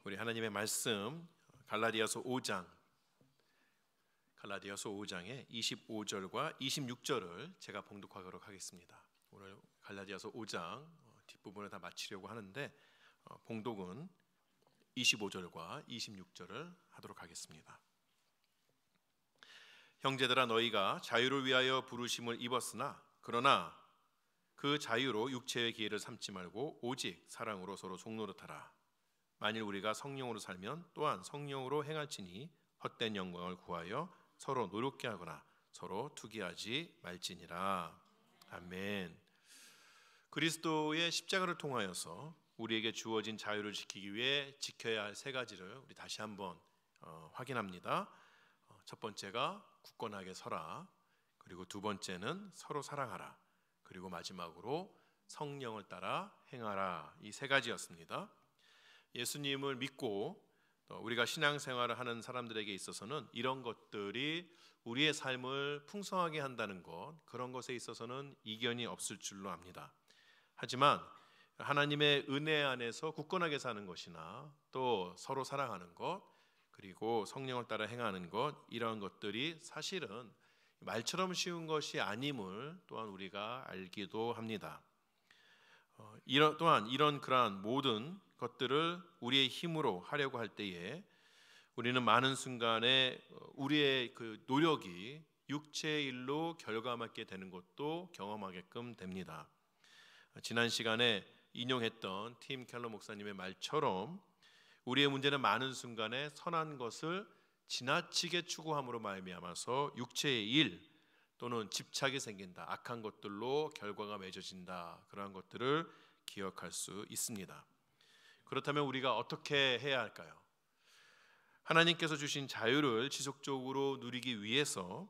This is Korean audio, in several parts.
우리 하나님의 말씀 갈라디아서 5장의 25절과 26절을 제가 봉독하도록 하겠습니다. 오늘 갈라디아서 5장 뒷부분을 다 마치려고 하는데 봉독은 25절과 26절을 하도록 하겠습니다. 형제들아, 너희가 자유를 위하여 부르심을 입었으나 그러나 그 자유로 육체의 기회를 삼지 말고 오직 사랑으로 서로 종노릇하라. 만일 우리가 성령으로 살면 또한 성령으로 행할지니 헛된 영광을 구하여 서로 노력게 하거나 서로 투기하지 말지니라. 아멘. 그리스도의 십자가를 통하여서 우리에게 주어진 자유를 지키기 위해 지켜야 할 세 가지를 우리 다시 한번 확인합니다. 첫 번째가 굳건하게 서라. 그리고 두 번째는 서로 사랑하라. 그리고 마지막으로 성령을 따라 행하라. 이 세 가지였습니다. 예수님을 믿고 우리가 신앙생활을 하는 사람들에게 있어서는 이런 것들이 우리의 삶을 풍성하게 한다는 것, 그런 것에 있어서는 이견이 없을 줄로 압니다. 하지만 하나님의 은혜 안에서 굳건하게 사는 것이나 또 서로 사랑하는 것, 그리고 성령을 따라 행하는 것, 이런 것들이 사실은 말처럼 쉬운 것이 아님을 또한 우리가 알기도 합니다. 또한 그러한 모든 것들을 우리의 힘으로 하려고 할 때에 우리는 많은 순간에 우리의 그 노력이 육체의 일로 결과맞게 되는 것도 경험하게끔 됩니다. 지난 시간에 인용했던 팀 켈러 목사님의 말처럼 우리의 문제는 많은 순간에 선한 것을 지나치게 추구함으로 말미암아서 육체의 일 또는 집착이 생긴다, 악한 것들로 결과가 맺어진다, 그러한 것들을 기억할 수 있습니다. 그렇다면 우리가 어떻게 해야 할까요? 하나님께서 주신 자유를 지속적으로 누리기 위해서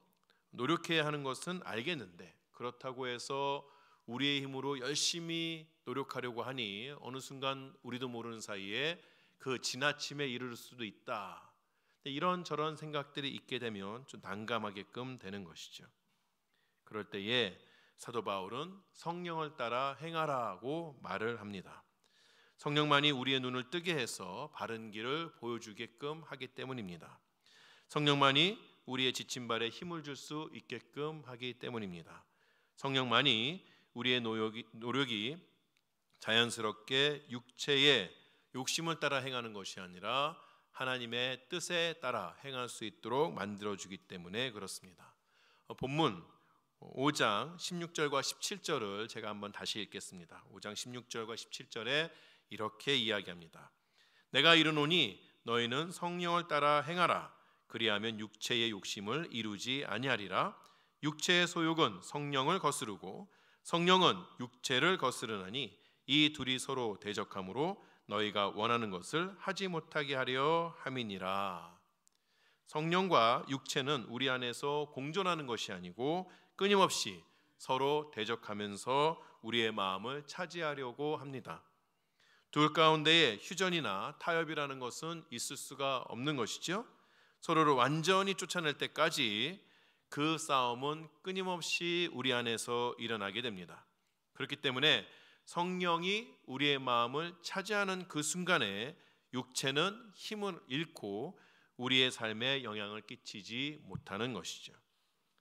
노력해야 하는 것은 알겠는데, 그렇다고 해서 우리의 힘으로 열심히 노력하려고 하니 어느 순간 우리도 모르는 사이에 그 지나침에 이를 수도 있다. 이런저런 생각들이 있게 되면 좀 난감하게끔 되는 것이죠. 그럴 때에 사도 바울은 성령을 따라 행하라고 말을 합니다. 성령만이 우리의 눈을 뜨게 해서 바른 길을 보여주게끔 하기 때문입니다. 성령만이 우리의 지친 발에 힘을 줄 수 있게끔 하기 때문입니다. 성령만이 우리의 노력이 자연스럽게 육체의 욕심을 따라 행하는 것이 아니라 하나님의 뜻에 따라 행할 수 있도록 만들어주기 때문에 그렇습니다. 본문 5장 16절과 17절을 제가 한번 다시 읽겠습니다. 5장 16절과 17절에 이렇게 이야기합니다. 내가 이르노니 너희는 성령을 따라 행하라. 그리하면 육체의 욕심을 이루지 아니하리라. 육체의 소욕은 성령을 거스르고 성령은 육체를 거스르나니 이 둘이 서로 대적하므로 너희가 원하는 것을 하지 못하게 하려 함이니라. 성령과 육체는 우리 안에서 공존하는 것이 아니고 끊임없이 서로 대적하면서 우리의 마음을 차지하려고 합니다. 둘 가운데에 휴전이나 타협이라는 것은 있을 수가 없는 것이죠. 서로를 완전히 쫓아낼 때까지 그 싸움은 끊임없이 우리 안에서 일어나게 됩니다. 그렇기 때문에 성령이 우리의 마음을 차지하는 그 순간에 육체는 힘을 잃고 우리의 삶에 영향을 끼치지 못하는 것이죠.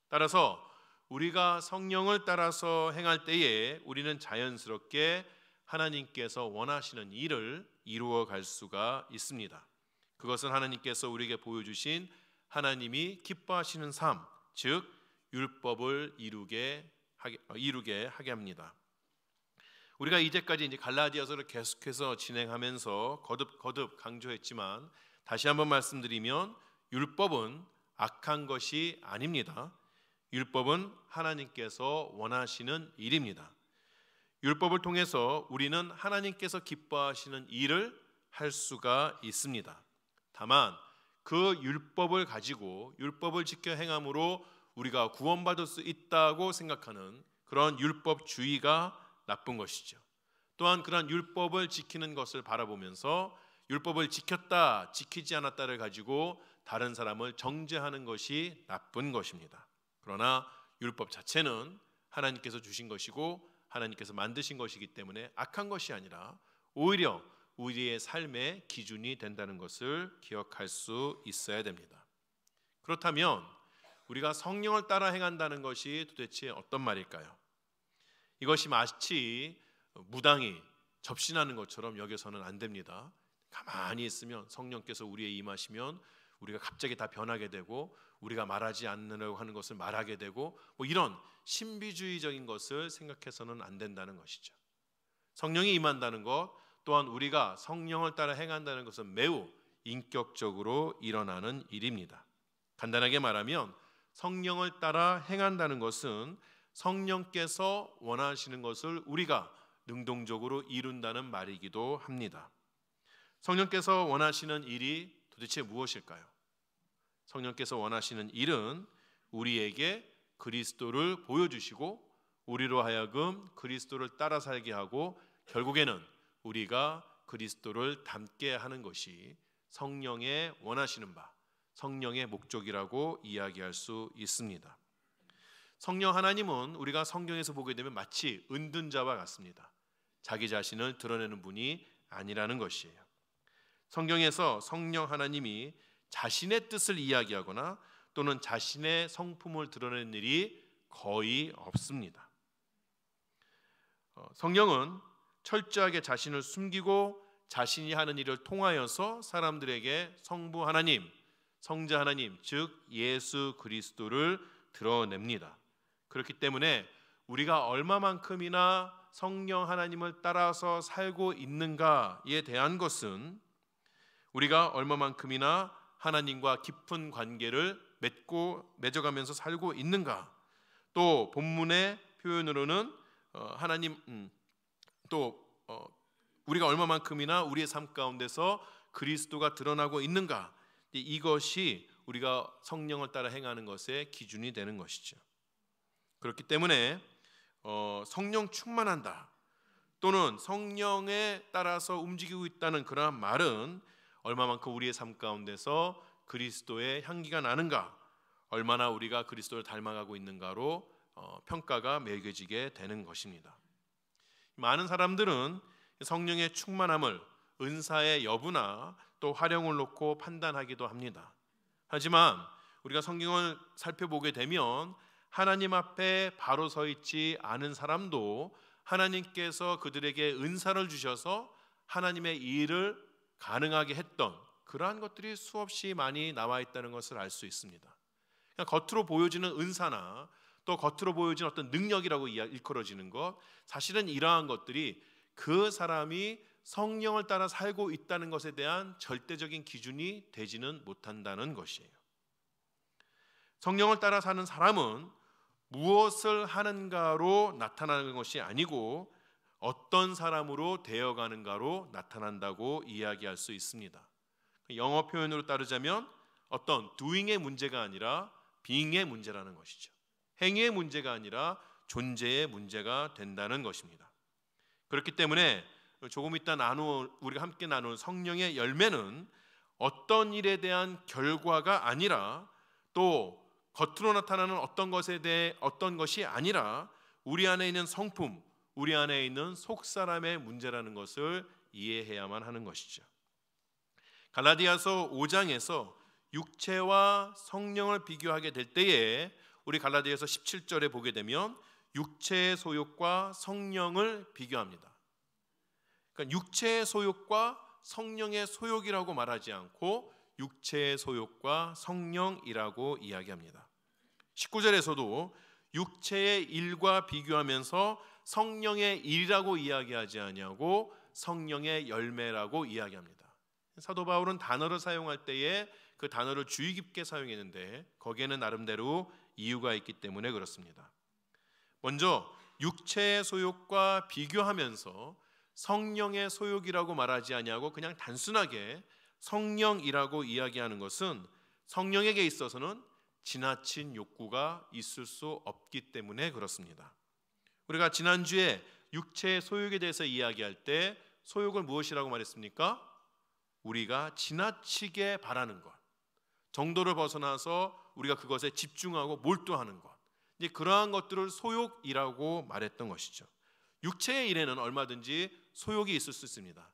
따라서 우리가 성령을 따라서 행할 때에 우리는 자연스럽게 하나님께서 원하시는 일을 이루어 갈 수가 있습니다. 그것은 하나님께서 우리에게 보여주신 하나님이 기뻐하시는 삶, 즉 율법을 이루게 하게 합니다. 우리가 이제까지 이제 갈라디아서를 계속해서 진행하면서 거듭 강조했지만 다시 한번 말씀드리면 율법은 악한 것이 아닙니다. 율법은 하나님께서 원하시는 일입니다. 율법을 통해서 우리는 하나님께서 기뻐하시는 일을 할 수가 있습니다. 다만 그 율법을 가지고 율법을 지켜 행함으로 우리가 구원받을 수 있다고 생각하는 그런 율법주의가 나쁜 것이죠. 또한 그런 율법을 지키는 것을 바라보면서 율법을 지켰다, 지키지 않았다를 가지고 다른 사람을 정죄하는 것이 나쁜 것입니다. 그러나 율법 자체는 하나님께서 주신 것이고 하나님께서 만드신 것이기 때문에 악한 것이 아니라 오히려 우리의 삶의 기준이 된다는 것을 기억할 수 있어야 됩니다. 그렇다면 우리가 성령을 따라 행한다는 것이 도대체 어떤 말일까요? 이것이 마치 무당이 접신하는 것처럼 여겨서는 안 됩니다. 가만히 있으면 성령께서 우리에 임하시면 우리가 갑자기 다 변하게 되고 우리가 말하지 않으려고 하는 것을 말하게 되고 이런 신비주의적인 것을 생각해서는 안 된다는 것이죠. 성령이 임한다는 것 또한 우리가 성령을 따라 행한다는 것은 매우 인격적으로 일어나는 일입니다. 간단하게 말하면 성령을 따라 행한다는 것은 성령께서 원하시는 것을 우리가 능동적으로 이룬다는 말이기도 합니다. 성령께서 원하시는 일이 도대체 무엇일까요? 성령께서 원하시는 일은 우리에게 그리스도를 보여주시고 우리로 하여금 그리스도를 따라 살게 하고 결국에는 우리가 그리스도를 닮게 하는 것이 성령의 원하시는 바, 성령의 목적이라고 이야기할 수 있습니다. 성령 하나님은 우리가 성경에서 보게 되면 마치 은둔자와 같습니다. 자기 자신을 드러내는 분이 아니라는 것이에요. 성경에서 성령 하나님이 자신의 뜻을 이야기하거나 또는 자신의 성품을 드러내는 일이 거의 없습니다. 성령은 철저하게 자신을 숨기고 자신이 하는 일을 통하여서 사람들에게 성부 하나님, 성자 하나님, 즉 예수 그리스도를 드러냅니다. 그렇기 때문에 우리가 얼마만큼이나 성령 하나님을 따라서 살고 있는가에 대한 것은 우리가 얼마만큼이나 하나님과 깊은 관계를 맺어가면서 살고 있는가, 또 본문의 표현으로는 우리가 얼마만큼이나 우리의 삶 가운데서 그리스도가 드러나고 있는가, 이것이 우리가 성령을 따라 행하는 것의 기준이 되는 것이죠. 그렇기 때문에 성령 충만한다 또는 성령에 따라서 움직이고 있다는 그러한 말은 얼마만큼 우리의 삶 가운데서 그리스도의 향기가 나는가, 얼마나 우리가 그리스도를 닮아가고 있는가로 평가가 매겨지게 되는 것입니다. 많은 사람들은 성령의 충만함을 은사의 여부나 또 활용을 놓고 판단하기도 합니다. 하지만 우리가 성경을 살펴보게 되면 하나님 앞에 바로 서 있지 않은 사람도 하나님께서 그들에게 은사를 주셔서 하나님의 일을 가능하게 했던 그러한 것들이 수없이 많이 나와 있다는 것을 알 수 있습니다. 겉으로 보여지는 은사나 또 겉으로 보여지는 어떤 능력이라고 일컬어지는 것, 사실은 이러한 것들이 그 사람이 성령을 따라 살고 있다는 것에 대한 절대적인 기준이 되지는 못한다는 것이에요. 성령을 따라 사는 사람은 무엇을 하는가로 나타나는 것이 아니고 어떤 사람으로 되어가는가로 나타난다고 이야기할 수 있습니다. 영어 표현으로 따르자면 어떤 doing의 문제가 아니라 being의 문제라는 것이죠. 행위의 문제가 아니라 존재의 문제가 된다는 것입니다. 그렇기 때문에 조금 이따 우리가 함께 나눌 성령의 열매는 어떤 일에 대한 결과가 아니라 또 겉으로 나타나는 어떤 것이 아니라 우리 안에 있는 성품, 우리 안에 있는 속사람의 문제라는 것을 이해해야만 하는 것이죠. 갈라디아서 5장에서 육체와 성령을 비교하게 될 때에 우리 갈라디아서 17절에 보게 되면 육체의 소욕과 성령을 비교합니다. 그러니까 육체의 소욕과 성령의 소욕이라고 말하지 않고 육체의 소욕과 성령이라고 이야기합니다. 19절에서도 육체의 일과 비교하면서 성령의 일이라고 이야기하지 아니하고 성령의 열매라고 이야기합니다. 사도 바울은 단어를 사용할 때에 그 단어를 주의 깊게 사용했는데 거기에는 나름대로 이유가 있기 때문에 그렇습니다. 먼저 육체의 소욕과 비교하면서 성령의 소욕이라고 말하지 아니하고 그냥 단순하게 성령이라고 이야기하는 것은 성령에게 있어서는 지나친 욕구가 있을 수 없기 때문에 그렇습니다. 우리가 지난주에 육체의 소욕에 대해서 이야기할 때 소욕을 무엇이라고 말했습니까? 우리가 지나치게 바라는 것, 정도를 벗어나서 우리가 그것에 집중하고 몰두하는 것, 이제 그러한 것들을 소욕이라고 말했던 것이죠. 육체의 일에는 얼마든지 소욕이 있을 수 있습니다.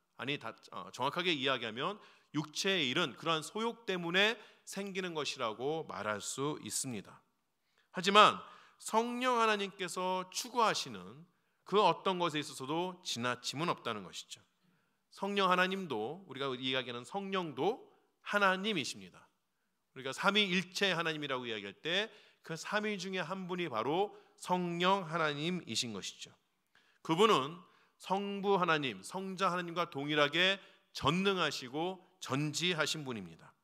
정확하게 이야기하면 육체의 일은 그러한 소욕 때문에 생기는 것이라고 말할 수 있습니다. 하지만 성령 하나님께서 추구하시는 그 어떤 것에 있어서도 지나침은 없다는 것이죠. 성령 하나님도, 우리가 이야기하는 성령도 하나님이십니다. 우리가 삼위일체 하나님이라고 이야기할 때 그 삼위 중에 한 분이 바로 성령 하나님이신 것이죠. 그분은 성부 하나님, 성자 하나님과 동일하게 전능하시고 전지하신 분입니다.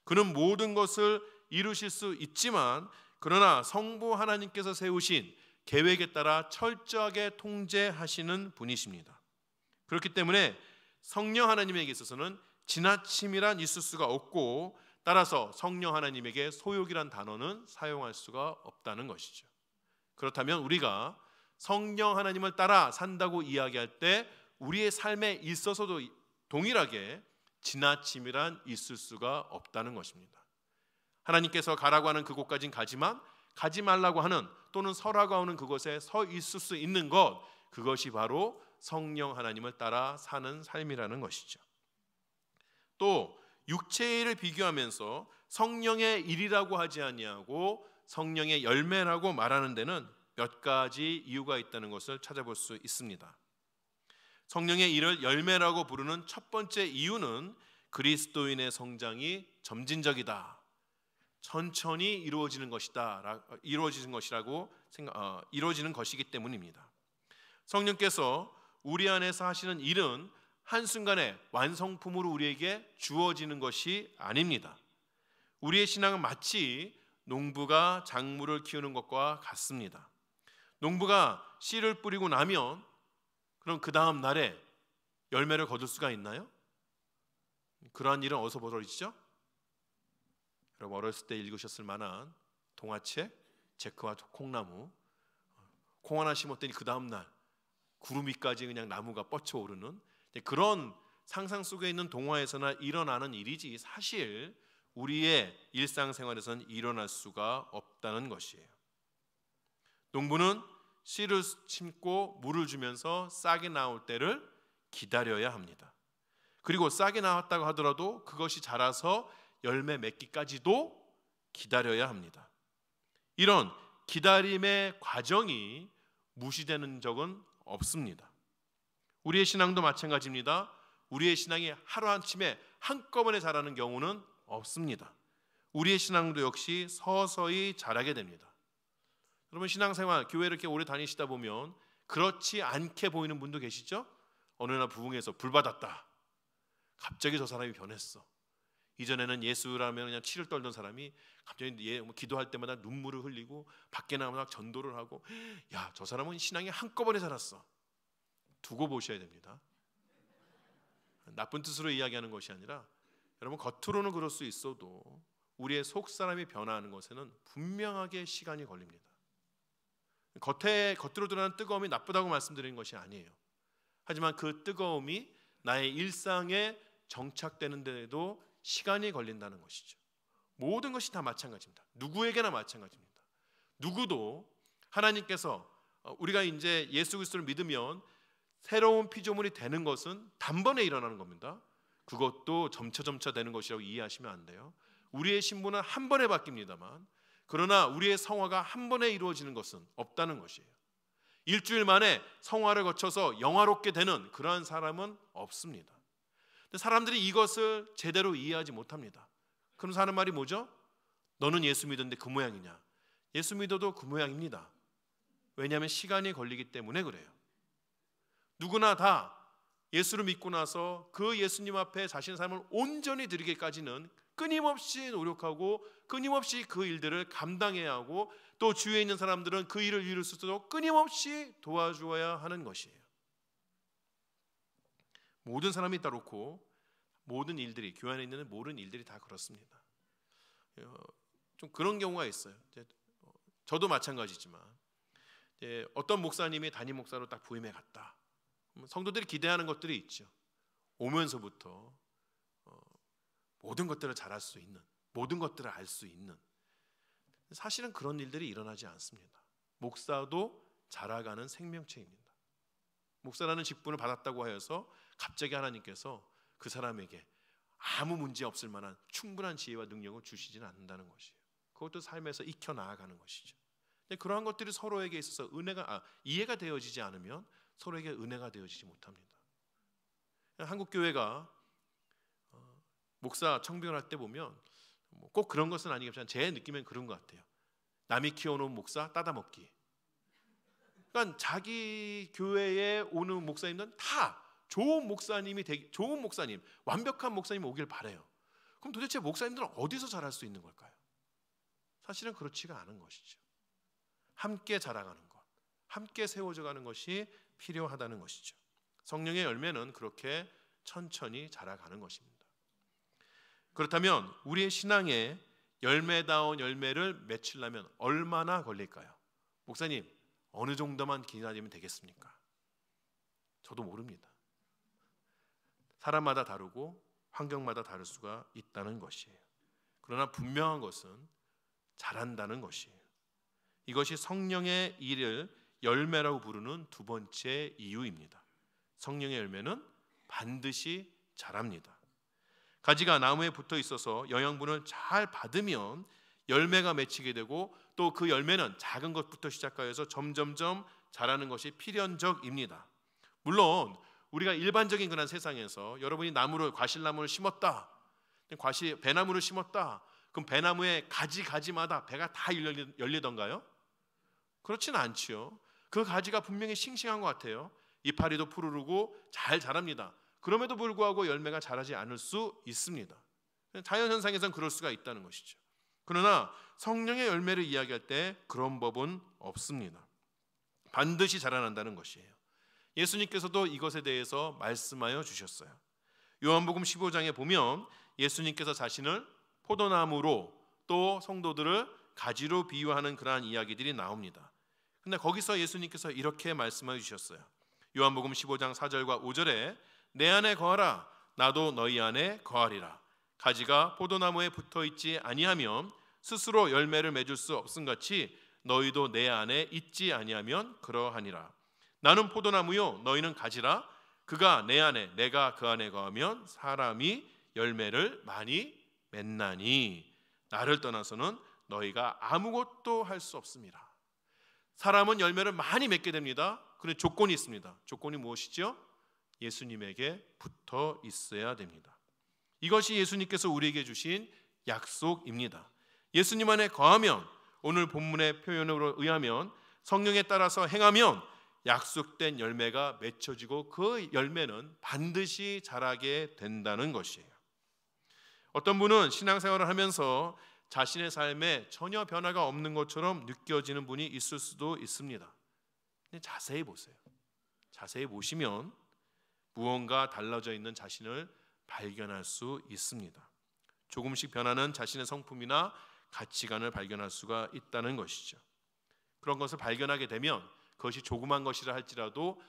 그는 모든 것을 이루실 수 있지만, 그러나 성부 하나님께서 세우신 계획에 따라 철저하게 통제하시는 분이십니다. 그렇기 때문에 성령 하나님에게 있어서는 지나침이란 있을 수가 없고, 따라서 성령 하나님에게 소욕이란 단어는 사용할 수가 없다는 것이죠. 그렇다면 우리가 성령 하나님을 따라 산다고 이야기할 때 우리의 삶에 있어서도 동일하게 지나침이란 있을 수가 없다는 것입니다. 하나님께서 가라고 하는 그곳까지는 가지만 가지 말라고 하는, 또는 서라고 하는 그곳에 서 있을 수 있는 것, 그것이 바로 성령 하나님을 따라 사는 삶이라는 것이죠. 또 육체의 일을 비교하면서 성령의 일이라고 하지 아니하고 성령의 열매라고 말하는 데는 몇 가지 이유가 있다는 것을 찾아볼 수 있습니다. 성령의 일을 열매라고 부르는 첫 번째 이유는 그리스도인의 성장이 점진적이다, 천천히 이루어지는 것이기 때문입니다. 성령께서 우리 안에서 하시는 일은 한순간에 완성품으로 우리에게 주어지는 것이 아닙니다. 우리의 신앙은 마치 농부가 작물을 키우는 것과 같습니다. 농부가 씨를 뿌리고 나면 그럼 그 다음 날에 열매를 거둘 수가 있나요? 그러한 일은 어디서 벌어지죠? 여러분 어렸을 때 읽으셨을 만한 동화책 제크와 콩나무. 콩 하나 심었더니 그 다음 날 구름 위까지 그냥 나무가 뻗쳐오르는 그런 상상 속에 있는 동화에서나 일어나는 일이지, 사실 우리의 일상생활에서는 일어날 수가 없다는 것이에요. 농부는 씨를 심고 물을 주면서 싹이 나올 때를 기다려야 합니다. 그리고 싹이 나왔다고 하더라도 그것이 자라서 열매 맺기까지도 기다려야 합니다. 이런 기다림의 과정이 무시되는 적은 없습니다. 우리의 신앙도 마찬가지입니다. 우리의 신앙이 하루아침에 한꺼번에 자라는 경우는 없습니다. 우리의 신앙도 역시 서서히 자라게 됩니다. 여러분 신앙생활, 교회를 이렇게 오래 다니시다 보면 그렇지 않게 보이는 분도 계시죠? 어느 날 부흥에서 불 받았다. 갑자기 저 사람이 변했어. 이전에는 예수라면 그냥 치를 떨던 사람이 갑자기 기도할 때마다 눈물을 흘리고 밖에 나가면 전도를 하고, 야, 저 사람은 신앙이 한꺼번에 자랐어. 두고 보셔야 됩니다. 나쁜 뜻으로 이야기하는 것이 아니라, 여러분 겉으로는 그럴 수 있어도 우리의 속사람이 변화하는 것에는 분명하게 시간이 걸립니다. 겉으로 드러나는 뜨거움이 나쁘다고 말씀드리는 것이 아니에요. 하지만 그 뜨거움이 나의 일상에 정착되는 데에도 시간이 걸린다는 것이죠. 모든 것이 다 마찬가지입니다. 누구에게나 마찬가지입니다. 누구도 하나님께서 우리가 이제 예수 그리스도를 믿으면 새로운 피조물이 되는 것은 단번에 일어나는 겁니다. 그것도 점차 되는 것이라고 이해하시면 안 돼요. 우리의 신분은 한 번에 바뀝니다만, 그러나 우리의 성화가 한 번에 이루어지는 것은 없다는 것이에요. 일주일 만에 성화를 거쳐서 영화롭게 되는 그러한 사람은 없습니다. 근데 사람들이 이것을 제대로 이해하지 못합니다. 그러면서 하는 말이 뭐죠? 너는 예수 믿었는데 그 모양이냐? 예수 믿어도 그 모양입니다. 왜냐하면 시간이 걸리기 때문에 그래요. 누구나 다 예수를 믿고 나서 그 예수님 앞에 자신의 삶을 온전히 드리기까지는 끊임없이 노력하고 끊임없이 그 일들을 감당해야 하고, 또 주위에 있는 사람들은 그 일을 이룰 수 있도록 끊임없이 도와주어야 하는 것이에요. 모든 사람이 따놓고 모든 일들이, 교회 안에 있는 모든 일들이 다 그렇습니다. 좀 그런 경우가 있어요. 저도 마찬가지지만 어떤 목사님이 담임 목사로 딱 부임해 갔다. 성도들이 기대하는 것들이 있죠. 오면서부터 모든 것들을 잘할 수 있는, 모든 것들을 알 수 있는, 사실은 그런 일들이 일어나지 않습니다. 목사도 자라가는 생명체입니다. 목사라는 직분을 받았다고 하여서 갑자기 하나님께서 그 사람에게 아무 문제 없을 만한 충분한 지혜와 능력을 주시지는 않는다는 것이에요. 그것도 삶에서 익혀 나아가는 것이죠. 근데 그러한 것들이 서로에게 있어서 이해가 되어지지 않으면 서로에게 은혜가 되어지지 못합니다. 한국 교회가 목사 청빙을 할 때 보면 꼭 그런 것은 아니겠지만 제 느낌엔 그런 것 같아요. 남이 키워놓은 목사 따다먹기. 그러니까 자기 교회에 오는 목사님들은 다 좋은 목사님, 완벽한 목사님 오길 바래요. 그럼 도대체 목사님들은 어디서 자랄 수 있는 걸까요? 사실은 그렇지가 않은 것이죠. 함께 자라가는 것, 함께 세워져가는 것이 필요하다는 것이죠. 성령의 열매는 그렇게 천천히 자라가는 것입니다. 그렇다면 우리의 신앙에 열매다운 열매를 맺으려면 얼마나 걸릴까요? 목사님, 어느 정도만 기다리면 되겠습니까? 저도 모릅니다. 사람마다 다르고 환경마다 다를 수가 있다는 것이에요. 그러나 분명한 것은 자란다는 것이에요. 이것이 성령의 일을 열매라고 부르는 두 번째 이유입니다. 성령의 열매는 반드시 자랍니다. 가지가 나무에 붙어 있어서 영양분을 잘 받으면 열매가 맺히게 되고 또 그 열매는 작은 것부터 시작하여서 점점점 자라는 것이 필연적입니다. 물론 우리가 일반적인 그런 세상에서 여러분이 과실나무를 심었다, 배나무를 심었다, 그럼 배나무의 가지마다 배가 다 열리던가요? 그렇지는 않지요. 그 가지가 분명히 싱싱한 것 같아요. 이파리도 푸르르고 잘 자랍니다. 그럼에도 불구하고 열매가 자라지 않을 수 있습니다. 자연현상에서는 그럴 수가 있다는 것이죠. 그러나 성령의 열매를 이야기할 때 그런 법은 없습니다. 반드시 자라난다는 것이에요. 예수님께서도 이것에 대해서 말씀하여 주셨어요. 요한복음 15장에 보면 예수님께서 자신을 포도나무로 또 성도들을 가지로 비유하는 그러한 이야기들이 나옵니다. 근데 거기서 예수님께서 이렇게 말씀해 주셨어요. 요한복음 15장 4절과 5절에 내 안에 거하라 나도 너희 안에 거하리라. 가지가 포도나무에 붙어있지 아니하면 스스로 열매를 맺을 수 없음같이 너희도 내 안에 있지 아니하면 그러하니라. 나는 포도나무요 너희는 가지라. 그가 내 안에 내가 그 안에 거하면 사람이 열매를 많이 맺나니 나를 떠나서는 너희가 아무것도 할 수 없습니다. 사람은 열매를 많이 맺게 됩니다. 그런데 조건이 있습니다. 조건이 무엇이죠? 예수님에게 붙어 있어야 됩니다. 이것이 예수님께서 우리에게 주신 약속입니다. 예수님 안에 거하면, 오늘 본문의 표현으로 의하면 성령에 따라서 행하면 약속된 열매가 맺혀지고 그 열매는 반드시 자라게 된다는 것이에요. 어떤 분은 신앙생활을 하면서 자신의 삶에 전혀 변화가 없는 것처럼 느껴지는 분이 있을 수도 있습니다. 근데 자세히 보세요. 자세히 보시면 무언가 달라져 있는 자신을 발견할 수 있습니다. 조금씩 변하는 자신의 성품이나 가치관을 발견할 수가 있다는 것이죠. 그런 것을 발견하게 되면 그것이 조그만 것이라 할지라도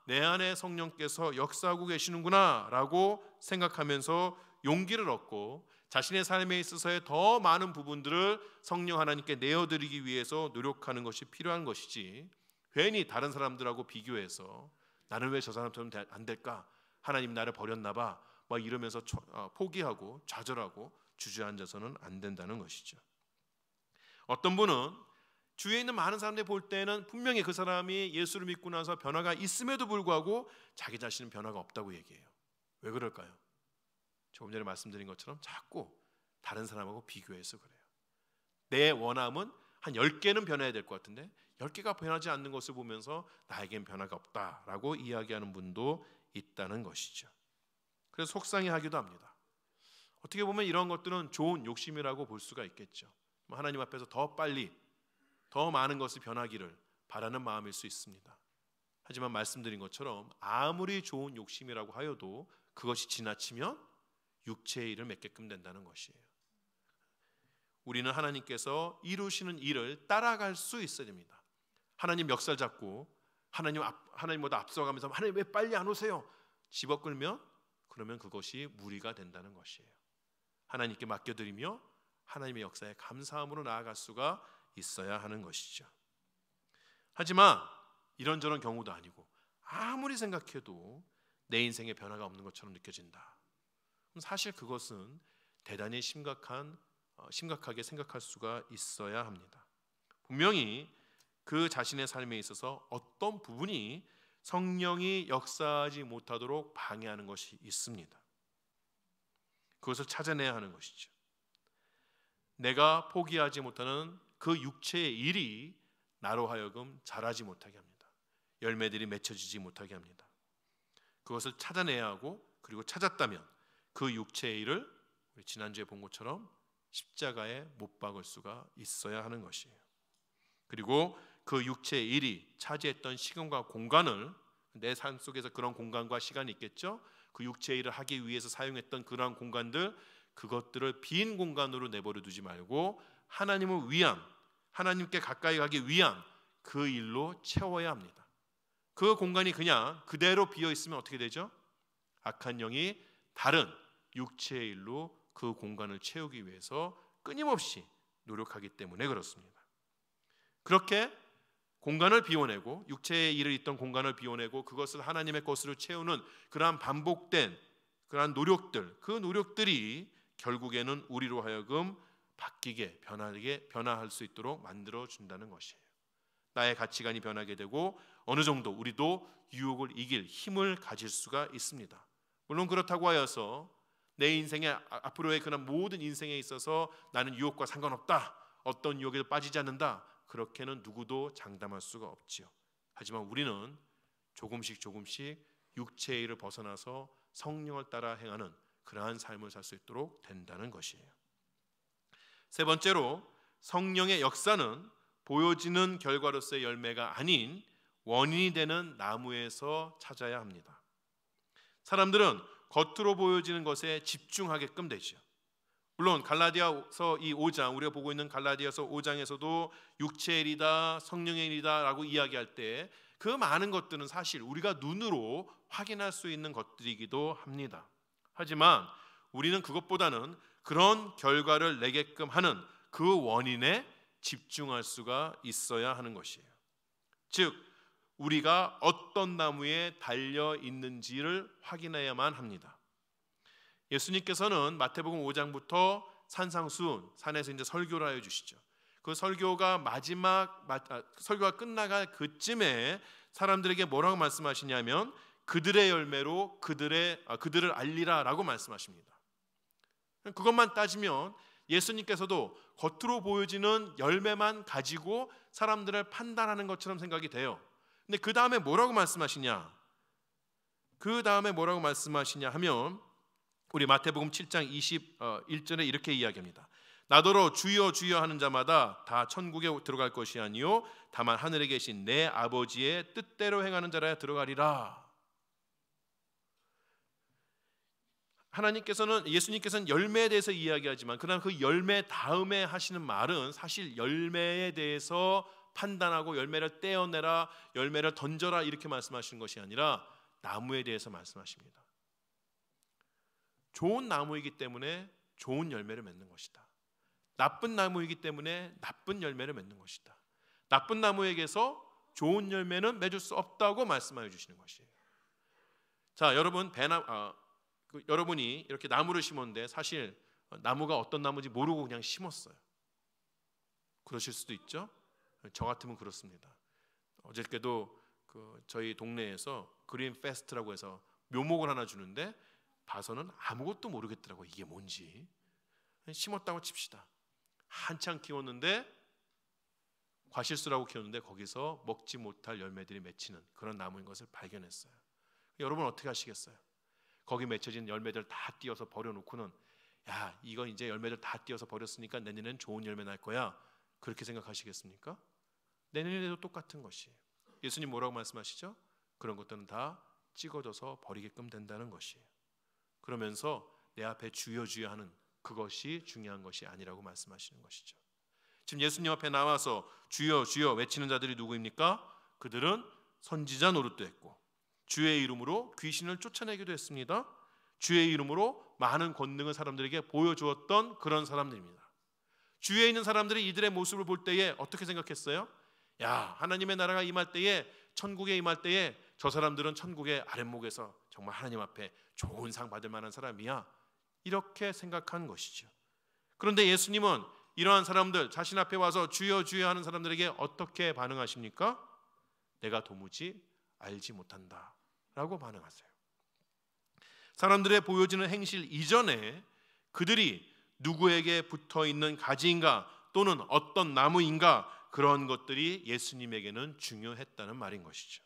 내 안에 성령께서 역사하고 계시는구나 라고 생각하면서 용기를 얻고 자신의 삶에 있어서의 더 많은 부분들을 성령 하나님께 내어드리기 위해서 노력하는 것이 필요한 것이지, 괜히 다른 사람들하고 비교해서 나는 왜 저 사람처럼 안 될까? 하나님 나를 버렸나 봐. 막 이러면서 포기하고 좌절하고 주저앉아서는 안 된다는 것이죠. 어떤 분은 주위에 있는 많은 사람들이 볼 때는 분명히 그 사람이 예수를 믿고 나서 변화가 있음에도 불구하고 자기 자신은 변화가 없다고 얘기해요. 왜 그럴까요? 조금 전에 말씀드린 것처럼 자꾸 다른 사람하고 비교해서 그래요. 내 원함은 한 10개는 변해야 될 것 같은데 10개가 변하지 않는 것을 보면서 나에겐 변화가 없다라고 이야기하는 분도 있다는 것이죠. 그래서 속상해하기도 합니다. 어떻게 보면 이런 것들은 좋은 욕심이라고 볼 수가 있겠죠. 하나님 앞에서 더 빨리 더 많은 것이 변하기를 바라는 마음일 수 있습니다. 하지만 말씀드린 것처럼 아무리 좋은 욕심이라고 하여도 그것이 지나치면 육체의 일을 맺게끔 된다는 것이에요. 우리는 하나님께서 이루시는 일을 따라갈 수 있어야 됩니다. 하나님 멱살 잡고 하나님보다 앞서가면서 하나님 왜 빨리 안 오세요? 집어 끌면 그러면 그것이 무리가 된다는 것이에요. 하나님께 맡겨드리며 하나님의 역사에 감사함으로 나아갈 수가 있어야 하는 것이죠. 하지만 이런저런 경우도 아니고 아무리 생각해도 내 인생에 변화가 없는 것처럼 느껴진다. 사실 그것은 대단히 심각하게 생각할 수가 있어야 합니다. 분명히 그 자신의 삶에 있어서 어떤 부분이 성령이 역사하지 못하도록 방해하는 것이 있습니다. 그것을 찾아내야 하는 것이죠. 내가 포기하지 못하는 그 육체의 일이 나로 하여금 자라지 못하게 합니다. 열매들이 맺혀지지 못하게 합니다. 그것을 찾아내야 하고, 그리고 찾았다면 그 육체의 일을 우리 지난주에 본 것처럼 십자가에 못 박을 수가 있어야 하는 것이에요. 그리고 그 육체의 일이 차지했던 시간과 공간을, 내 삶 속에서 그런 공간과 시간이 있겠죠. 그 육체의 일을 하기 위해서 사용했던 그러한 공간들, 그것들을 빈 공간으로 내버려 두지 말고 하나님을 위한, 하나님께 가까이 가기 위한 그 일로 채워야 합니다. 그 공간이 그냥 그대로 비어 있으면 어떻게 되죠? 악한 영이 다른 육체의 일로 그 공간을 채우기 위해서 끊임없이 노력하기 때문에 그렇습니다. 그렇게 공간을 비워내고, 육체의 일을 있던 공간을 비워내고 그것을 하나님의 것으로 채우는 그러한 반복된 그러한 노력들, 그 노력들이 결국에는 우리로 하여금 바뀌게, 변화할 수 있도록 만들어 준다는 것이에요. 나의 가치관이 변하게 되고 어느 정도 우리도 유혹을 이길 힘을 가질 수가 있습니다. 물론 그렇다고 하여서 내 인생의 앞으로의 그런 모든 인생에 있어서 나는 유혹과 상관없다, 어떤 유혹에도 빠지지 않는다, 그렇게는 누구도 장담할 수가 없지요. 하지만 우리는 조금씩 육체의 일을 벗어나서 성령을 따라 행하는 그러한 삶을 살 수 있도록 된다는 것이에요. 세 번째로, 성령의 역사는 보여지는 결과로서의 열매가 아닌 원인이 되는 나무에서 찾아야 합니다. 사람들은 겉으로 보여지는 것에 집중하게끔 되죠. 물론 갈라디아서 이 5장, 우리가 보고 있는 갈라디아서 5장에서도 육체의 일이다, 성령의 일이다 라고 이야기할 때 그 많은 것들은 사실 우리가 눈으로 확인할 수 있는 것들이기도 합니다. 하지만 우리는 그것보다는 그런 결과를 내게끔 하는 그 원인에 집중할 수가 있어야 하는 것이에요. 즉, 우리가 어떤 나무에 달려 있는지를 확인해야만 합니다. 예수님께서는 마태복음 5장부터 산상수훈, 산에서 이제 설교를 하여 주시죠. 그 설교가 설교가 끝나갈 그쯤에 사람들에게 뭐라고 말씀하시냐면 그들의 열매로 그들을 알리라라고 말씀하십니다. 그것만 따지면 예수님께서도 겉으로 보여지는 열매만 가지고 사람들을 판단하는 것처럼 생각이 돼요. 근데 그 다음에 뭐라고 말씀하시냐? 하면 우리 마태복음 7장 21절에 이렇게 이야기합니다. 나더러 주여 주여 하는 자마다 다 천국에 들어갈 것이 아니요 다만 하늘에 계신 내 아버지의 뜻대로 행하는 자라야 들어가리라. 예수님께서는 열매에 대해서 이야기하지만 그러나 그 열매 다음에 하시는 말은 사실 열매에 대해서 판단하고 열매를 떼어내라, 열매를 던져라 이렇게 말씀하시는 것이 아니라 나무에 대해서 말씀하십니다. 좋은 나무이기 때문에 좋은 열매를 맺는 것이다. 나쁜 나무이기 때문에 나쁜 열매를 맺는 것이다. 나쁜 나무에게서 좋은 열매는 맺을 수 없다고 말씀하여 주시는 것이에요. 자, 여러분 여러분이 이렇게 나무를 심었는데 사실 나무가 어떤 나무인지 모르고 그냥 심었어요. 그러실 수도 있죠. 저 같으면 그렇습니다. 어저께도 저희 동네에서 그린 페스트라고 해서 묘목을 하나 주는데 봐서는 아무것도 모르겠더라고요. 이게 뭔지. 심었다고 칩시다. 한창 키웠는데 과실수라고 키웠는데 거기서 먹지 못할 열매들이 맺히는 그런 나무인 것을 발견했어요. 여러분 어떻게 하시겠어요? 거기 맺혀진 열매들 다 띄어서 버려놓고는 야, 이거 이제 열매들 다 띄어서 버렸으니까 내년에는 좋은 열매 날 거야, 그렇게 생각하시겠습니까? 내년에도 똑같은 것이에요. 예수님 뭐라고 말씀하시죠? 그런 것들은 다 찍어져서 버리게끔 된다는 것이에요. 그러면서 내 앞에 주여 주여 하는 그것이 중요한 것이 아니라고 말씀하시는 것이죠. 지금 예수님 앞에 나와서 주여 주여 외치는 자들이 누구입니까? 그들은 선지자 노릇도 했고 주의 이름으로 귀신을 쫓아내기도 했습니다. 주의 이름으로 많은 권능을 사람들에게 보여주었던 그런 사람들입니다. 주위에 있는 사람들이 이들의 모습을 볼 때에 어떻게 생각했어요? 야, 하나님의 나라가 임할 때에, 천국에 임할 때에 저 사람들은 천국의 아랫목에서 정말 하나님 앞에 좋은 상 받을 만한 사람이야, 이렇게 생각한 것이죠. 그런데 예수님은 이러한 사람들, 자신 앞에 와서 주여 주여 하는 사람들에게 어떻게 반응하십니까? 내가 도무지 알지 못한다 라고 반응하세요. 사람들의 보여지는 행실 이전에 그들이 누구에게 붙어있는 가지인가 또는 어떤 나무인가, 그런 것들이 예수님에게는 중요했다는 말인 것이죠.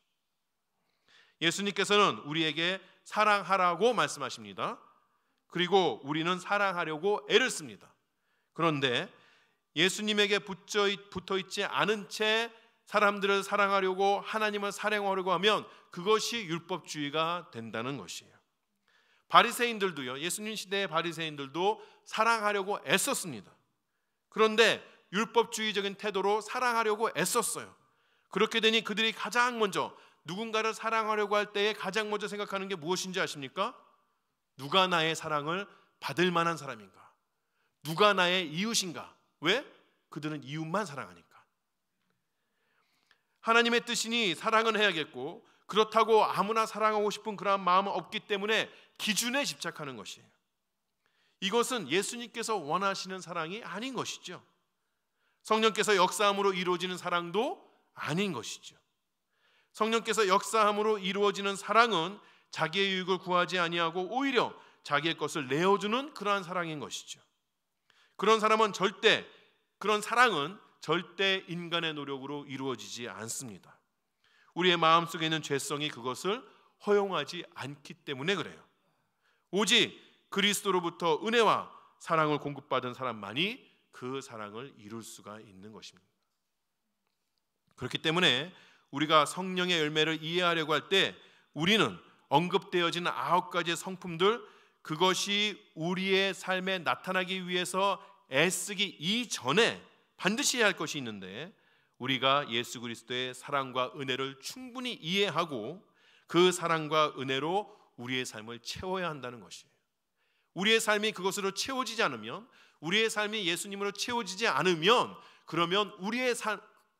예수님께서는 우리에게 사랑하라고 말씀하십니다. 그리고 우리는 사랑하려고 애를 씁니다. 그런데 예수님에게 붙어있지 않은 채 사람들을 사랑하려고, 하나님을 사랑하려고 하면 그것이 율법주의가 된다는 것이에요. 바리새인들도요, 예수님 시대의 바리새인들도 사랑하려고 애썼습니다. 그런데 율법주의적인 태도로 사랑하려고 애썼어요. 그렇게 되니 그들이 가장 먼저 누군가를 사랑하려고 할 때에 가장 먼저 생각하는 게 무엇인지 아십니까? 누가 나의 사랑을 받을 만한 사람인가? 누가 나의 이웃인가? 왜? 그들은 이웃만 사랑하니까. 하나님의 뜻이니 사랑은 해야겠고, 그렇다고 아무나 사랑하고 싶은 그러한 마음은 없기 때문에 기준에 집착하는 것이에요. 이것은 예수님께서 원하시는 사랑이 아닌 것이죠. 성령께서 역사함으로 이루어지는 사랑도 아닌 것이죠. 성령께서 역사함으로 이루어지는 사랑은 자기의 유익을 구하지 아니하고 오히려 자기의 것을 내어주는 그러한 사랑인 것이죠. 그런 사람은 그런 사랑은 절대 인간의 노력으로 이루어지지 않습니다. 우리의 마음속에 있는 죄성이 그것을 허용하지 않기 때문에 그래요. 오직 그리스도로부터 은혜와 사랑을 공급받은 사람만이 그 사랑을 이룰 수가 있는 것입니다. 그렇기 때문에 우리가 성령의 열매를 이해하려고 할 때 우리는 언급되어지는 9가지의 성품들, 그것이 우리의 삶에 나타나기 위해서 애쓰기 이전에 반드시 해야 할 것이 있는데, 우리가 예수 그리스도의 사랑과 은혜를 충분히 이해하고 그 사랑과 은혜로 우리의 삶을 채워야 한다는 것이에요. 우리의 삶이 그것으로 채워지지 않으면, 우리의 삶이 예수님으로 채워지지 않으면, 그러면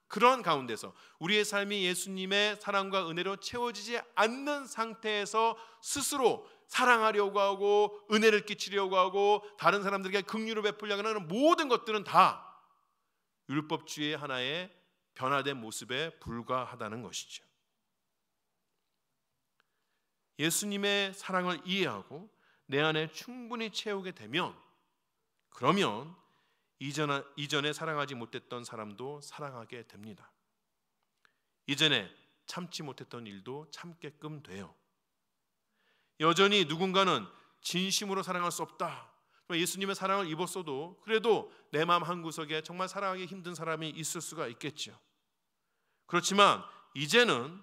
그런 가운데서 우리의 삶이 예수님의 사랑과 은혜로 채워지지 않는 상태에서 스스로 사랑하려고 하고 은혜를 끼치려고 하고 다른 사람들에게 긍휼을 베풀려고 하는 모든 것들은 다 율법주의의 하나의 변화된 모습에 불과하다는 것이죠. 예수님의 사랑을 이해하고 내 안에 충분히 채우게 되면, 그러면 이전에 사랑하지 못했던 사람도 사랑하게 됩니다. 이전에 참지 못했던 일도 참게끔 돼요. 여전히 누군가는 진심으로 사랑할 수 없다, 예수님의 사랑을 입었어도 그래도 내 마음 한구석에 정말 사랑하기 힘든 사람이 있을 수가 있겠죠. 그렇지만 이제는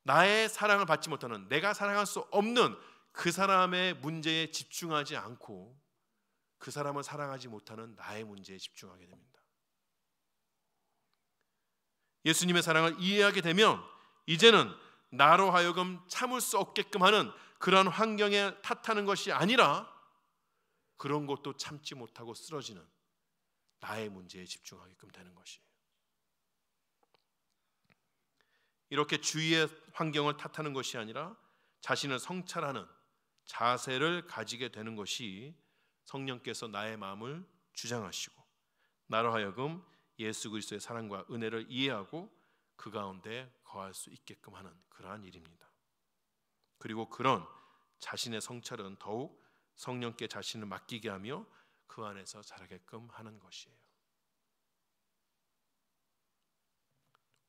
나의 사랑을 받지 못하는, 내가 사랑할 수 없는 그 사람의 문제에 집중하지 않고 그 사람을 사랑하지 못하는 나의 문제에 집중하게 됩니다. 예수님의 사랑을 이해하게 되면 이제는 나로 하여금 참을 수 없게끔 하는 그런 환경에 탓하는 것이 아니라 그런 것도 참지 못하고 쓰러지는 나의 문제에 집중하게끔 되는 것이에요. 이렇게 주위의 환경을 탓하는 것이 아니라 자신을 성찰하는 자세를 가지게 되는 것이 성령께서 나의 마음을 주장하시고 나로 하여금 예수 그리스도의 사랑과 은혜를 이해하고 그 가운데 거할 수 있게끔 하는 그러한 일입니다. 그리고 그런 자신의 성찰은 더욱 성령께 자신을 맡기게 하며 그 안에서 자라게끔 하는 것이에요.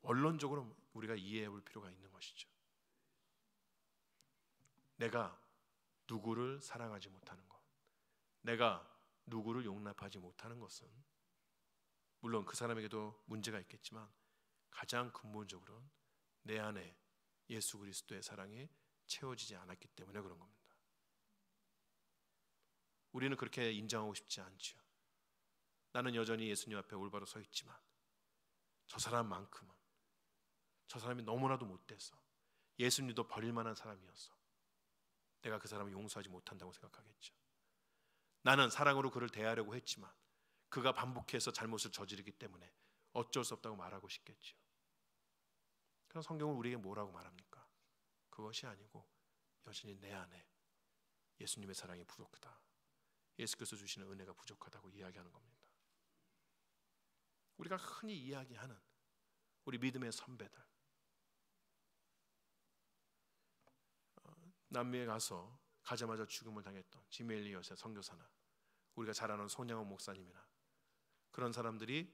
원론적으로 우리가 이해해 볼 필요가 있는 것이죠. 내가 누구를 사랑하지 못하는 것, 내가 누구를 용납하지 못하는 것은 물론 그 사람에게도 문제가 있겠지만 가장 근본적으로는 내 안에 예수 그리스도의 사랑이 채워지지 않았기 때문에 그런 겁니다. 우리는 그렇게 인정하고 싶지 않죠. 나는 여전히 예수님 앞에 올바로 서 있지만 저 사람만큼은, 저 사람이 너무나도 못돼서 예수님도 버릴 만한 사람이어서 내가 그 사람을 용서하지 못한다고 생각하겠죠. 나는 사랑으로 그를 대하려고 했지만 그가 반복해서 잘못을 저지르기 때문에 어쩔 수 없다고 말하고 싶겠죠. 그럼 성경은 우리에게 뭐라고 말합니까? 그것이 아니고 여전히 내 안에 예수님의 사랑이 부족하다, 예수께서 주시는 은혜가 부족하다고 이야기하는 겁니다. 우리가 흔히 이야기하는 우리 믿음의 선배들, 남미에 가자마자 죽음을 당했던 지미 엘리엇의 선교사나 우리가 잘 아는 손양원 목사님이나 그런 사람들이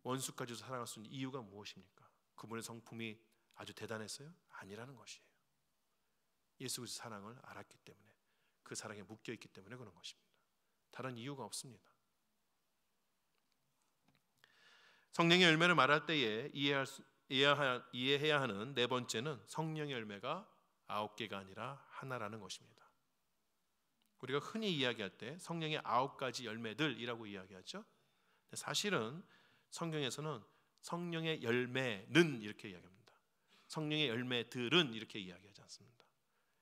원수까지도 사랑할 수 있는 이유가 무엇입니까? 그분의 성품이 아주 대단했어요? 아니라는 것이에요. 예수 그리스도의 사랑을 알았기 때문에, 그 사랑에 묶여있기 때문에 그런 것입니다. 다른 이유가 없습니다. 성령의 열매를 말할 때에 이해해야 하는 네 번째는 성령의 열매가 9개가 아니라 하나라는 것입니다. 우리가 흔히 이야기할 때 성령의 9가지 열매들이라고 이야기하죠. 사실은 성경에서는 성령의 열매는 이렇게 이야기합니다. 성령의 열매들은 이렇게 이야기하지 않습니다.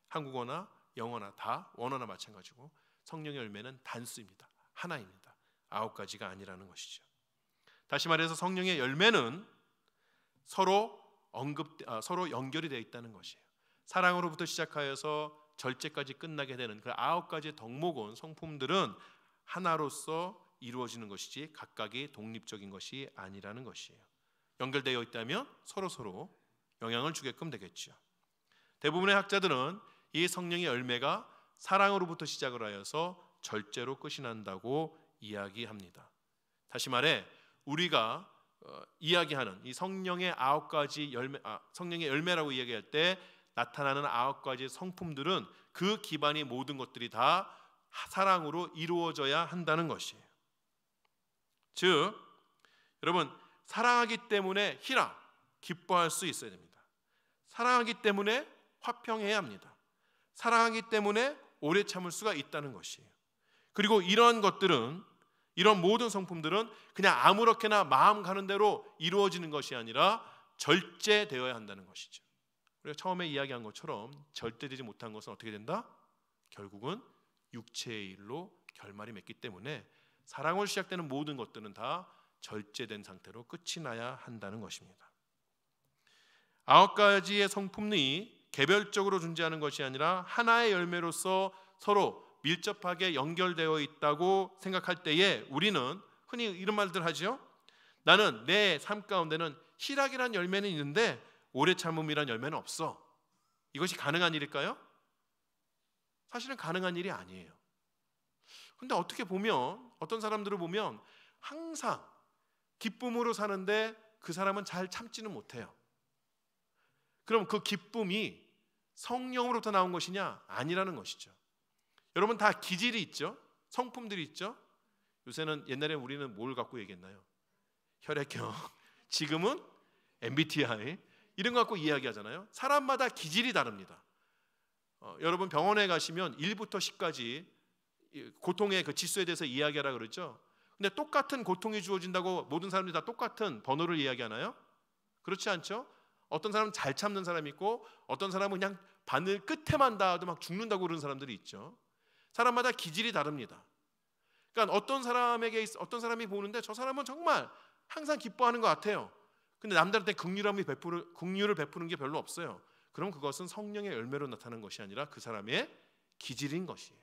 한국어나 영어나 다 원어나 마찬가지고 성령의 열매는 단수입니다. 하나입니다. 9가지가 아니라는 것이죠. 다시 말해서 성령의 열매는 서로 연결이 되어 있다는 것이에요. 사랑으로부터 시작하여서 절제까지 끝나게 되는 그 9가지의 덕목은, 성품들은 하나로서 이루어지는 것이지 각각이 독립적인 것이 아니라는 것이에요. 연결되어 있다면 서로 영향을 주게끔 되겠죠. 대부분의 학자들은 이 성령의 열매가 사랑으로부터 시작을 하여서 절제로 끝이 난다고 이야기합니다. 다시 말해 우리가 이야기하는 이 성령의 9가지 열매, 성령의 열매라고 이야기할 때 나타나는 9가지 성품들은 그 기반이 모든 것들이 다 사랑으로 이루어져야 한다는 것이에요. 즉 여러분, 사랑하기 때문에 기뻐할 수 있어야 됩니다. 사랑하기 때문에 화평해야 합니다. 사랑하기 때문에 오래 참을 수가 있다는 것이에요. 그리고 이러한 것들은, 이런 모든 성품들은 그냥 아무렇게나 마음 가는 대로 이루어지는 것이 아니라 절제되어야 한다는 것이죠. 우리가 처음에 이야기한 것처럼 절대되지 못한 것은 어떻게 된다? 결국은 육체의 일로 결말이 맺기 때문에 사랑으로 시작되는 모든 것들은 다 절제된 상태로 끝이 나야 한다는 것입니다. 9가지의 성품이 개별적으로 존재하는 것이 아니라 하나의 열매로서 서로 밀접하게 연결되어 있다고 생각할 때에 우리는 흔히 이런 말들 하죠. 나는 내 삶 가운데는 희락이라는 열매는 있는데 오래 참음이라는 열매는 없어. 이것이 가능한 일일까요? 사실은 가능한 일이 아니에요. 근데 어떻게 보면, 어떤 사람들을 보면 항상 기쁨으로 사는데 그 사람은 잘 참지는 못해요. 그럼 그 기쁨이 성령으로부터 나온 것이냐? 아니라는 것이죠. 여러분 다 기질이 있죠? 성품들이 있죠? 요새는, 옛날에 우리는 뭘 갖고 얘기했나요? 혈액형, 지금은 MBTI 이런 거 갖고 이야기하잖아요. 사람마다 기질이 다릅니다. 여러분 병원에 가시면 1부터 10까지 고통의 그 지수에 대해서 이야기하라 그러죠. 근데 똑같은 고통이 주어진다고 모든 사람들이 다 똑같은 번호를 이야기하나요? 그렇지 않죠? 어떤 사람은 잘 참는 사람이 있고 어떤 사람은 그냥 바늘 끝에만 닿아도 막 죽는다고 그러는 사람들이 있죠. 사람마다 기질이 다릅니다. 그러니까 어떤 사람이 보는데 저 사람은 정말 항상 기뻐하는 것 같아요. 근데 남들한테 긍휼을 베푸는 게 별로 없어요. 그럼 그것은 성령의 열매로 나타나는 것이 아니라 그 사람의 기질인 것이에요.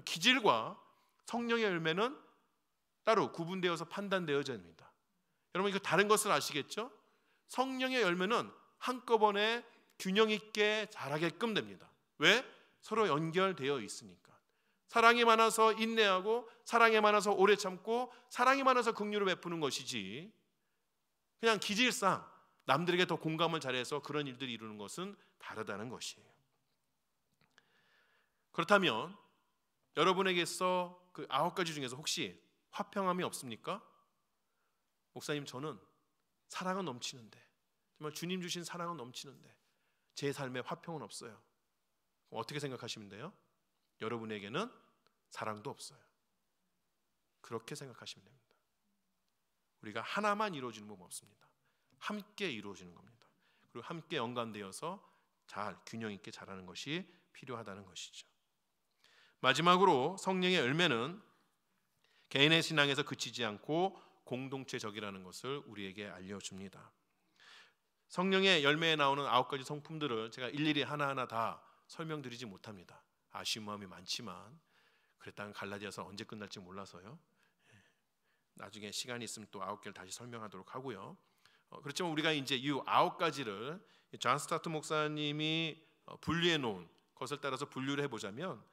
기질과 성령의 열매는 따로 구분되어서 판단되어져야 됩니다. 여러분 이거 다른 것을 아시겠죠? 성령의 열매는 한꺼번에 균형 있게 자라게끔 됩니다. 왜? 서로 연결되어 있으니까. 사랑이 많아서 인내하고, 사랑이 많아서 오래 참고, 사랑이 많아서 긍휼을 베푸는 것이지, 그냥 기질상 남들에게 더 공감을 잘해서 그런 일들을 이루는 것은 다르다는 것이에요. 그렇다면 여러분에게서 그 9가지 중에서 혹시 화평함이 없습니까? 목사님, 저는 사랑은 넘치는데, 정말 주님 주신 사랑은 넘치는데 제 삶에 화평은 없어요. 어떻게 생각하시면 돼요? 여러분에게는 사랑도 없어요. 그렇게 생각하시면 됩니다. 우리가 하나만 이루어지는 법은 없습니다. 함께 이루어지는 겁니다. 그리고 함께 연관되어서 잘 균형 있게 자라는 것이 필요하다는 것이죠. 마지막으로 성령의 열매는 개인의 신앙에서 그치지 않고 공동체적이라는 것을 우리에게 알려줍니다. 성령의 열매에 나오는 9가지 성품들을 제가 일일이 하나하나 다 설명드리지 못합니다. 아쉬운 마음이 많지만 그랬다면 갈라디아서 언제 끝날지 몰라서요. 나중에 시간이 있으면 또 9개를 다시 설명하도록 하고요. 그렇지만 우리가 이제 이 9가지를 존 스타트 목사님이 분류해 놓은 것을 따라서 분류를 해보자면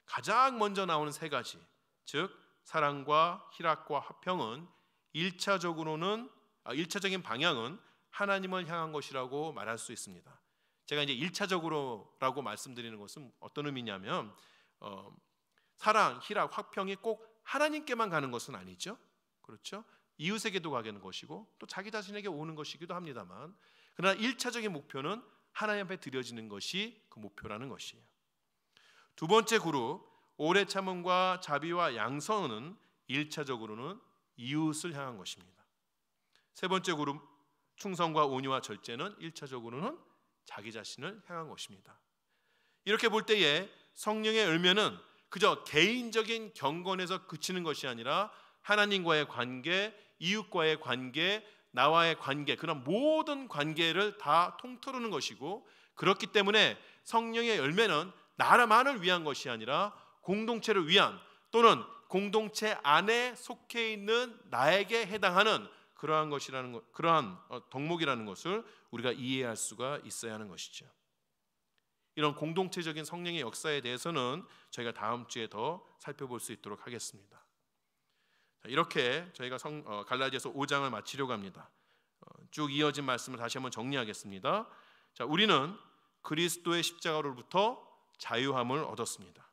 가장 먼저 나오는 3가지, 즉 사랑과 희락과 화평은 1차적인 방향은 하나님을 향한 것이라고 말할 수 있습니다. 제가 이제 1차적으로라고 말씀드리는 것은 어떤 의미냐면 사랑, 희락, 화평이 꼭 하나님께만 가는 것은 아니죠. 그렇죠? 이웃에게도 가는 것이고 또 자기 자신에게 오는 것이기도 합니다만, 그러나 1차적인 목표는 하나님 앞에 드려지는 것이 그 목표라는 것이에요. 두 번째 그룹, 오래 참음과 자비와 양선은 1차적으로는 이웃을 향한 것입니다. 세 번째 그룹, 충성과 온유와 절제는 1차적으로는 자기 자신을 향한 것입니다. 이렇게 볼 때에 성령의 열매는 그저 개인적인 경건에서 그치는 것이 아니라 하나님과의 관계, 이웃과의 관계, 나와의 관계, 그런 모든 관계를 다 통틀어는 것이고, 그렇기 때문에 성령의 열매는 나만을 위한 것이 아니라 공동체를 위한, 또는 공동체 안에 속해 있는 나에게 해당하는 그러한 덕목이라는 것을 우리가 이해할 수가 있어야 하는 것이죠. 이런 공동체적인 성령의 역사에 대해서는 저희가 다음 주에 더 살펴볼 수 있도록 하겠습니다. 이렇게 저희가 갈라디아서 5장을 마치려고 합니다. 쭉 이어진 말씀을 다시 한번 정리하겠습니다. 자, 우리는 그리스도의 십자가로부터 자유함을 얻었습니다.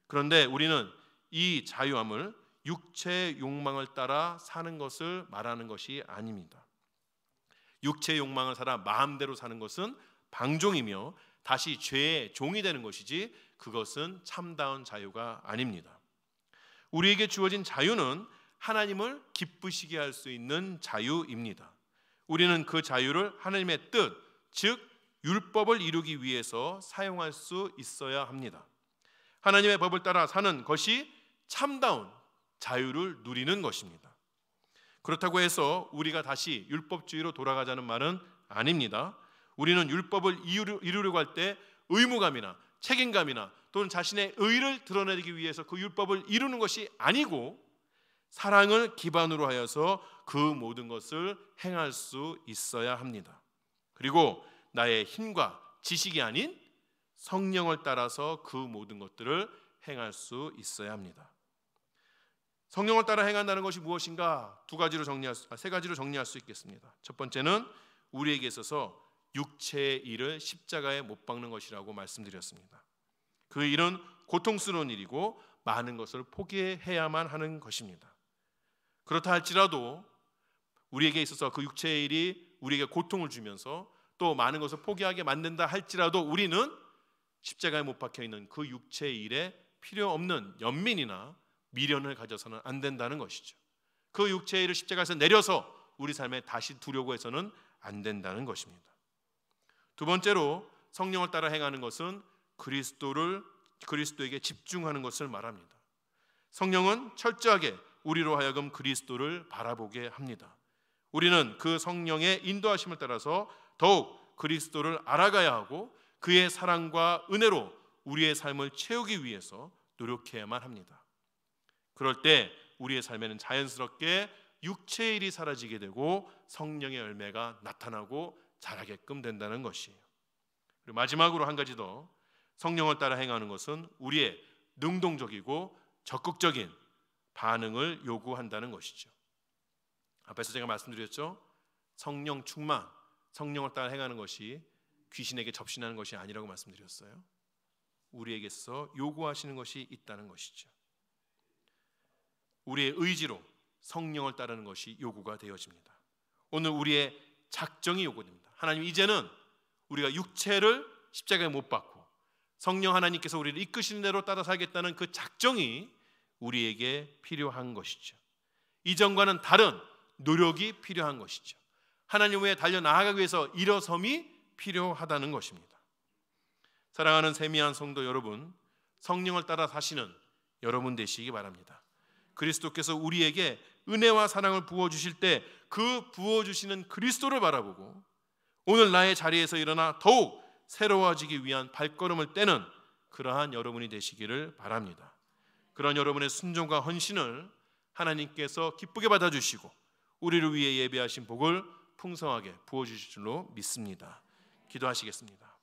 그런데 우리는 이 자유함을 육체의 욕망을 따라 사는 것을 말하는 것이 아닙니다. 육체의 욕망을 따라 마음대로 사는 것은 방종이며 다시 죄의 종이 되는 것이지, 그것은 참다운 자유가 아닙니다. 우리에게 주어진 자유는 하나님을 기쁘시게 할 수 있는 자유입니다. 우리는 그 자유를 하나님의 뜻, 즉 율법을 이루기 위해서 사용할 수 있어야 합니다. 하나님의 법을 따라 사는 것이 참다운 자유를 누리는 것입니다. 그렇다고 해서 우리가 다시 율법주의로 돌아가자는 말은 아닙니다. 우리는 율법을 이루려고 할 때 의무감이나 책임감이나 또는 자신의 의를 드러내기 위해서 그 율법을 이루는 것이 아니고, 사랑을 기반으로 하여서 그 모든 것을 행할 수 있어야 합니다. 그리고 나의 힘과 지식이 아닌 성령을 따라서 그 모든 것들을 행할 수 있어야 합니다. 성령을 따라 행한다는 것이 무엇인가? 세 가지로 정리할 수 있겠습니다. 첫 번째는 우리에게 있어서 육체의 일을 십자가에 못 박는 것이라고 말씀드렸습니다. 그 일은 고통스러운 일이고 많은 것을 포기해야만 하는 것입니다. 그렇다 할지라도 우리에게 있어서 그 육체의 일이 우리에게 고통을 주면서 또 많은 것을 포기하게 만든다 할지라도 우리는 십자가에 못 박혀 있는 그 육체의 일에 필요 없는 연민이나 미련을 가져서는 안 된다는 것이죠. 그 육체의 일을 십자가에서 내려서 우리 삶에 다시 두려고 해서는 안 된다는 것입니다. 두 번째로 성령을 따라 행하는 것은 그리스도에게 집중하는 것을 말합니다. 성령은 철저하게 우리로 하여금 그리스도를 바라보게 합니다. 우리는 그 성령의 인도하심을 따라서 더욱 그리스도를 알아가야 하고 그의 사랑과 은혜로 우리의 삶을 채우기 위해서 노력해야만 합니다. 그럴 때 우리의 삶에는 자연스럽게 육체의 일이 사라지게 되고 성령의 열매가 나타나고 자라게끔 된다는 것이에요. 그리고 마지막으로 한 가지 더, 성령을 따라 행하는 것은 우리의 능동적이고 적극적인 반응을 요구한다는 것이죠. 앞에서 제가 말씀드렸죠. 성령 충만, 성령을 따라 행하는 것이 귀신에게 접신하는 것이 아니라고 말씀드렸어요. 우리에게서 요구하시는 것이 있다는 것이죠. 우리의 의지로 성령을 따르는 것이 요구가 되어집니다. 오늘 우리의 작정이 요구됩니다. 하나님, 이제는 우리가 육체를 십자가에 못 박고 성령 하나님께서 우리를 이끄시는 대로 따라 살겠다는 그 작정이 우리에게 필요한 것이죠. 이전과는 다른 노력이 필요한 것이죠. 하나님 외에 달려나가기 위해서 일어섬이 필요하다는 것입니다. 사랑하는 세미한 성도 여러분, 성령을 따라 사시는 여러분 되시기 바랍니다. 그리스도께서 우리에게 은혜와 사랑을 부어주실 때 그 부어주시는 그리스도를 바라보고 오늘 나의 자리에서 일어나 더욱 새로워지기 위한 발걸음을 떼는 그러한 여러분이 되시기를 바랍니다. 그런 여러분의 순종과 헌신을 하나님께서 기쁘게 받아주시고 우리를 위해 예배하신 복을 풍성하게 부어주실 줄로 믿습니다. 기도하시겠습니다.